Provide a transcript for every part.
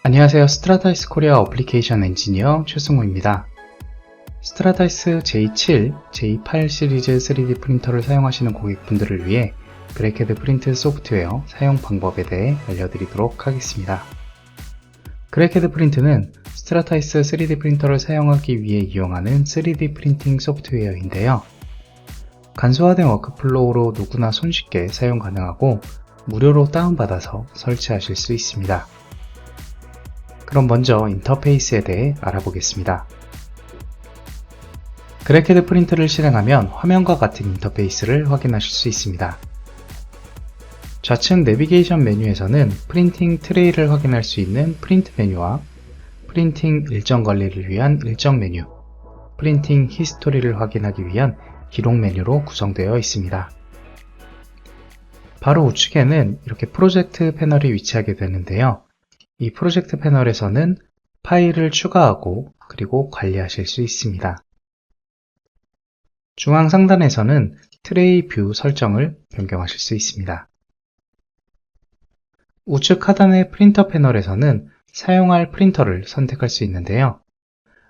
안녕하세요. 스트라다이스 코리아 어플리케이션 엔지니어 최승호입니다. 스트라다이스 J7, J8 시리즈 3D 프린터를 사용하시는 고객분들을 위해 브레이크헤드 프린트 소프트웨어 사용 방법에 대해 알려드리도록 하겠습니다. 브레이크헤드 프린트는 스트라다이스 3D 프린터를 사용하기 위해 이용하는 3D 프린팅 소프트웨어인데요. 간소화된 워크플로우로 누구나 손쉽게 사용 가능하고 무료로 다운받아서 설치하실 수 있습니다. 그럼 먼저 인터페이스에 대해 알아보겠습니다. 브레이크헤드 프린트를 실행하면 화면과 같은 인터페이스를 확인하실 수 있습니다. 좌측 내비게이션 메뉴에서는 프린팅 트레이를 확인할 수 있는 프린트 메뉴와 프린팅 일정 관리를 위한 일정 메뉴, 프린팅 히스토리를 확인하기 위한 기록 메뉴로 구성되어 있습니다. 바로 우측에는 이렇게 프로젝트 패널이 위치하게 되는데요. 이 프로젝트 패널에서는 파일을 추가하고 그리고 관리하실 수 있습니다. 중앙 상단에서는 트레이 뷰 설정을 변경하실 수 있습니다. 우측 하단의 프린터 패널에서는 사용할 프린터를 선택할 수 있는데요.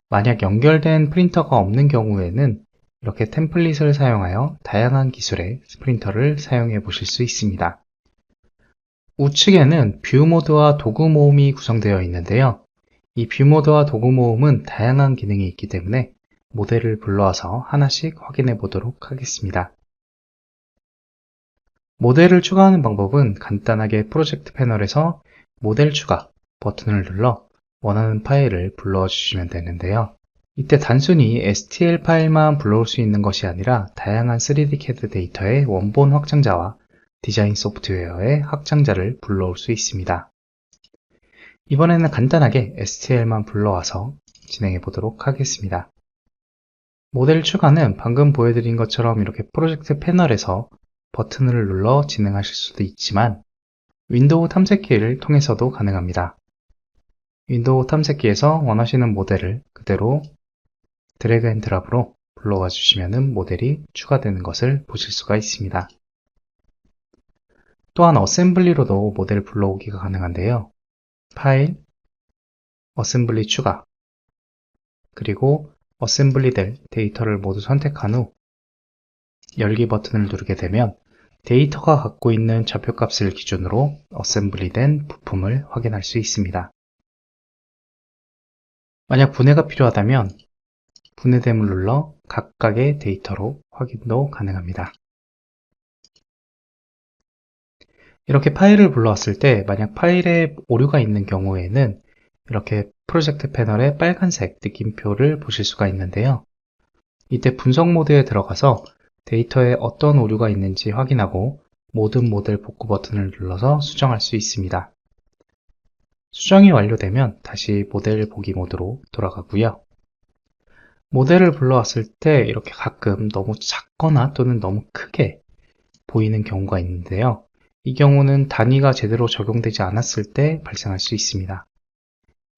만약 연결된 프린터가 없는 경우에는 이렇게 템플릿을 사용하여 다양한 기술의 프린터를 사용해 보실 수 있습니다. 우측에는 뷰 모드와 도구 모음이 구성되어 있는데요. 이 뷰 모드와 도구 모음은 다양한 기능이 있기 때문에 모델을 불러와서 하나씩 확인해 보도록 하겠습니다. 모델을 추가하는 방법은 간단하게 프로젝트 패널에서 모델 추가 버튼을 눌러 원하는 파일을 불러와 주시면 되는데요. 이때 단순히 STL 파일만 불러올 수 있는 것이 아니라 다양한 3D CAD 데이터의 원본 확장자와 디자인 소프트웨어의 확장자를 불러올 수 있습니다. 이번에는 간단하게 STL만 불러와서 진행해 보도록 하겠습니다. 모델 추가는 방금 보여드린 것처럼 이렇게 프로젝트 패널에서 버튼을 눌러 진행하실 수도 있지만 윈도우 탐색기를 통해서도 가능합니다. 윈도우 탐색기에서 원하시는 모델을 그대로 드래그 앤 드랍으로 불러와 주시면 모델이 추가되는 것을 보실 수가 있습니다. 또한 어셈블리로도 모델 불러오기가 가능한데요. 파일, 어셈블리 추가, 그리고 어셈블리될 데이터를 모두 선택한 후 열기 버튼을 누르게 되면 데이터가 갖고 있는 좌표값을 기준으로 어셈블리된 부품을 확인할 수 있습니다. 만약 분해가 필요하다면 분해됨을 눌러 각각의 데이터로 확인도 가능합니다. 이렇게 파일을 불러왔을 때 만약 파일에 오류가 있는 경우에는 이렇게 프로젝트 패널의 빨간색 느낌표를 보실 수가 있는데요. 이때 분석 모드에 들어가서 데이터에 어떤 오류가 있는지 확인하고 모든 모델 복구 버튼을 눌러서 수정할 수 있습니다. 수정이 완료되면 다시 모델 보기 모드로 돌아가고요. 모델을 불러왔을 때 이렇게 가끔 너무 작거나 또는 너무 크게 보이는 경우가 있는데요. 이 경우는 단위가 제대로 적용되지 않았을 때 발생할 수 있습니다.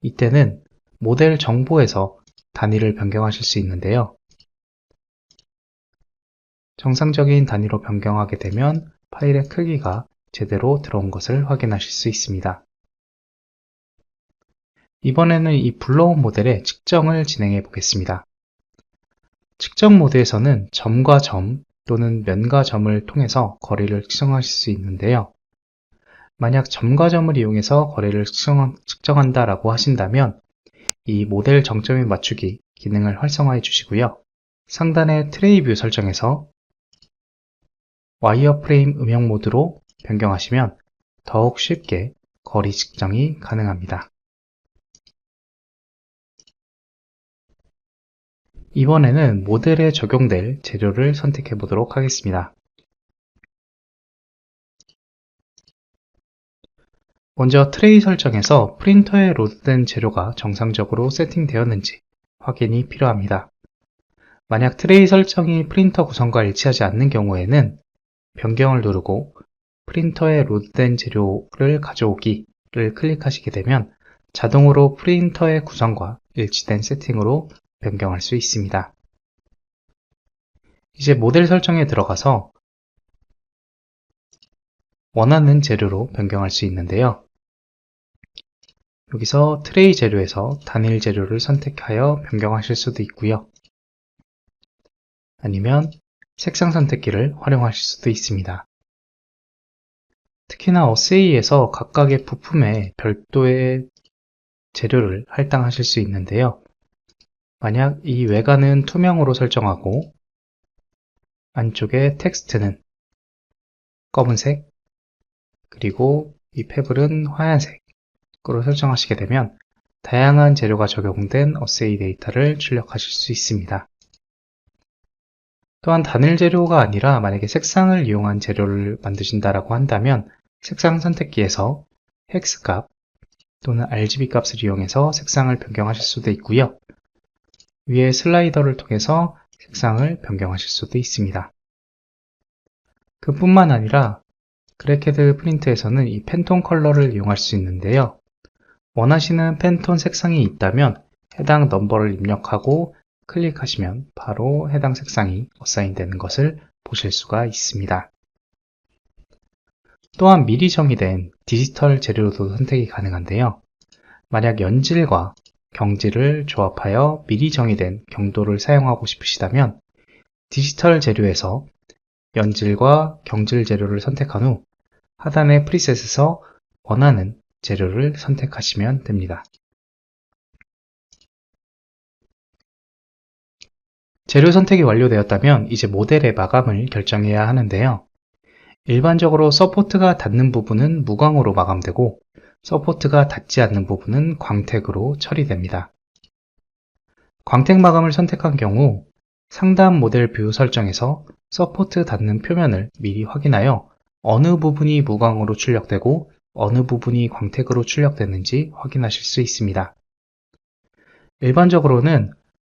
이때는 모델 정보에서 단위를 변경하실 수 있는데요. 정상적인 단위로 변경하게 되면 파일의 크기가 제대로 들어온 것을 확인하실 수 있습니다. 이번에는 이 불러온 모델의 측정을 진행해 보겠습니다. 측정 모드에서는 점과 점 또는 면과 점을 통해서 거리를 측정하실 수 있는데요. 만약 점과 점을 이용해서 거리를 측정한다라고 하신다면 이 모델 정점에 맞추기 기능을 활성화해 주시고요. 상단의 트레이 뷰 설정에서 와이어프레임 음영 모드로 변경하시면 더욱 쉽게 거리 측정이 가능합니다. 이번에는 모델에 적용될 재료를 선택해 보도록 하겠습니다. 먼저 트레이 설정에서 프린터에 로드된 재료가 정상적으로 세팅되었는지 확인이 필요합니다. 만약 트레이 설정이 프린터 구성과 일치하지 않는 경우에는 변경을 누르고 프린터에 로드된 재료를 가져오기를 클릭하시게 되면 자동으로 프린터의 구성과 일치된 세팅으로 변경할 수 있습니다. 이제 모델 설정에 들어가서 원하는 재료로 변경할 수 있는데요. 여기서 트레이 재료에서 단일 재료를 선택하여 변경하실 수도 있고요. 아니면 색상 선택기를 활용하실 수도 있습니다. 특히나 어세이에서 각각의 부품에 별도의 재료를 할당하실 수 있는데요. 만약 이 외관은 투명으로 설정하고 안쪽에 텍스트는 검은색, 그리고 이 패블은 하얀색으로 설정하시게 되면 다양한 재료가 적용된 어세이 데이터를 출력하실 수 있습니다. 또한 단일 재료가 아니라 만약에 색상을 이용한 재료를 만드신다고 한다면 색상 선택기에서 헥스 값 또는 RGB 값을 이용해서 색상을 변경하실 수도 있고요. 위에 슬라이더를 통해서 색상을 변경하실 수도 있습니다. 그뿐만 아니라 그래캐드 프린트에서는 이 팬톤 컬러를 이용할 수 있는데요. 원하시는 팬톤 색상이 있다면 해당 넘버를 입력하고 클릭하시면 바로 해당 색상이 어사인 되는 것을 보실 수가 있습니다. 또한 미리 정의된 디지털 재료로도 선택이 가능한데요. 만약 연질과 경질을 조합하여 미리 정의된 경도를 사용하고 싶으시다면 디지털 재료에서 연질과 경질 재료를 선택한 후 하단의 프리셋에서 원하는 재료를 선택하시면 됩니다. 재료 선택이 완료되었다면 이제 모델의 마감을 결정해야 하는데요. 일반적으로 서포트가 닿는 부분은 무광으로 마감되고 서포트가 닿지 않는 부분은 광택으로 처리됩니다. 광택 마감을 선택한 경우 상단 모델 뷰 설정에서 서포트 닿는 표면을 미리 확인하여 어느 부분이 무광으로 출력되고 어느 부분이 광택으로 출력되는지 확인하실 수 있습니다. 일반적으로는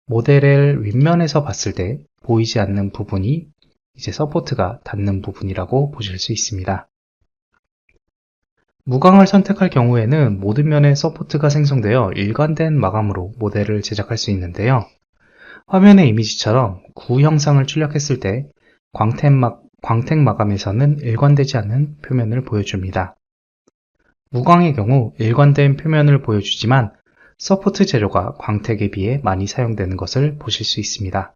모델을 윗면에서 봤을 때 보이지 않는 부분이 이제 서포트가 닿는 부분이라고 보실 수 있습니다. 무광을 선택할 경우에는 모든 면에 서포트가 생성되어 일관된 마감으로 모델을 제작할 수 있는데요. 화면의 이미지처럼 구 형상을 출력했을 때 광택 마감에서는 일관되지 않는 표면을 보여줍니다. 무광의 경우 일관된 표면을 보여주지만 서포트 재료가 광택에 비해 많이 사용되는 것을 보실 수 있습니다.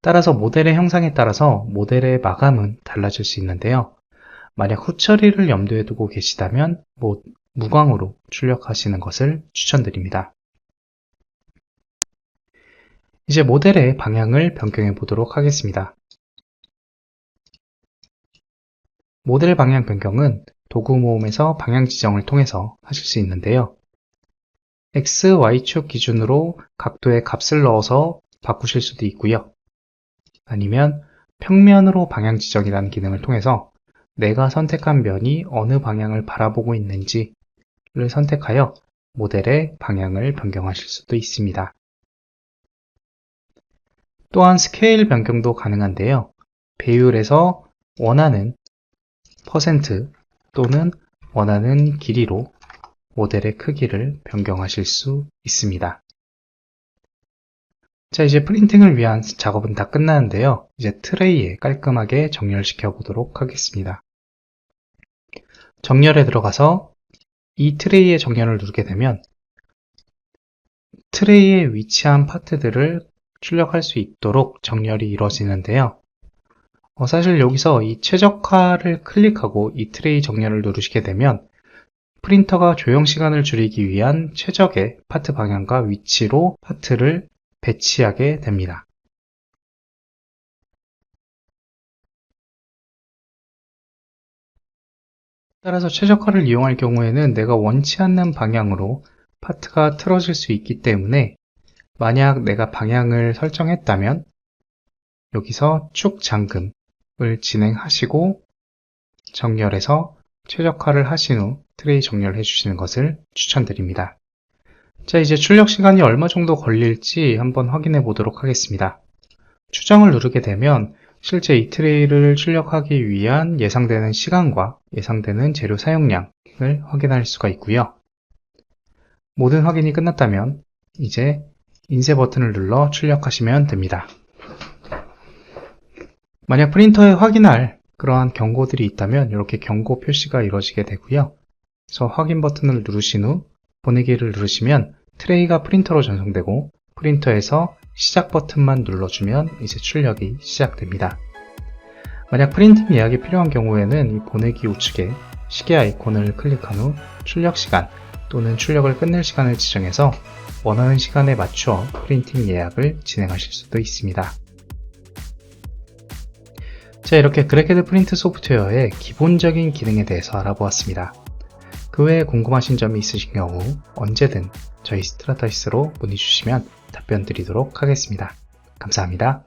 따라서 모델의 형상에 따라서 모델의 마감은 달라질 수 있는데요. 만약 후처리를 염두에 두고 계시다면 무광으로 출력하시는 것을 추천드립니다. 이제 모델의 방향을 변경해 보도록 하겠습니다. 모델 방향 변경은 도구 모음에서 방향 지정을 통해서 하실 수 있는데요. X, Y축 기준으로 각도의 값을 넣어서 바꾸실 수도 있고요. 아니면 평면으로 방향 지정이라는 기능을 통해서 내가 선택한 면이 어느 방향을 바라보고 있는지를 선택하여 모델의 방향을 변경하실 수도 있습니다. 또한 스케일 변경도 가능한데요. 배율에서 원하는 퍼센트 또는 원하는 길이로 모델의 크기를 변경하실 수 있습니다. 자, 이제 프린팅을 위한 작업은 다 끝나는데요. 이제 트레이에 깔끔하게 정렬시켜 보도록 하겠습니다. 정렬에 들어가서 이 트레이의 정렬을 누르게 되면 트레이에 위치한 파트들을 출력할 수 있도록 정렬이 이루어지는데요. 사실 여기서 이 최적화를 클릭하고 이 트레이 정렬을 누르시게 되면 프린터가 조형 시간을 줄이기 위한 최적의 파트 방향과 위치로 파트를 배치하게 됩니다. 따라서 최적화를 이용할 경우에는 내가 원치 않는 방향으로 파트가 틀어질 수 있기 때문에 만약 내가 방향을 설정했다면 여기서 축 잠금을 진행하시고 정렬해서 최적화를 하신 후 트레이 정렬을 해주시는 것을 추천드립니다. 자, 이제 출력 시간이 얼마 정도 걸릴지 한번 확인해 보도록 하겠습니다. 추정을 누르게 되면 실제 이 트레이를 출력하기 위한 예상되는 시간과 예상되는 재료 사용량을 확인할 수가 있고요. 모든 확인이 끝났다면 이제 인쇄 버튼을 눌러 출력하시면 됩니다. 만약 프린터에 확인할 그러한 경고들이 있다면 이렇게 경고 표시가 이루어지게 되고요. 그래서 확인 버튼을 누르신 후 보내기를 누르시면 트레이가 프린터로 전송되고 프린터에서 시작 버튼만 눌러주면 이제 출력이 시작됩니다. 만약 프린트 예약이 필요한 경우에는 이 보내기 우측에 시계 아이콘을 클릭한 후 출력 시간 또는 출력을 끝낼 시간을 지정해서 원하는 시간에 맞추어 프린팅 예약을 진행하실 수도 있습니다. 자, 이렇게 그래케드 프린트 소프트웨어의 기본적인 기능에 대해서 알아보았습니다. 그 외에 궁금하신 점이 있으신 경우 언제든 저희 스트라타이스로 문의 주시면 답변 드리도록 하겠습니다. 감사합니다.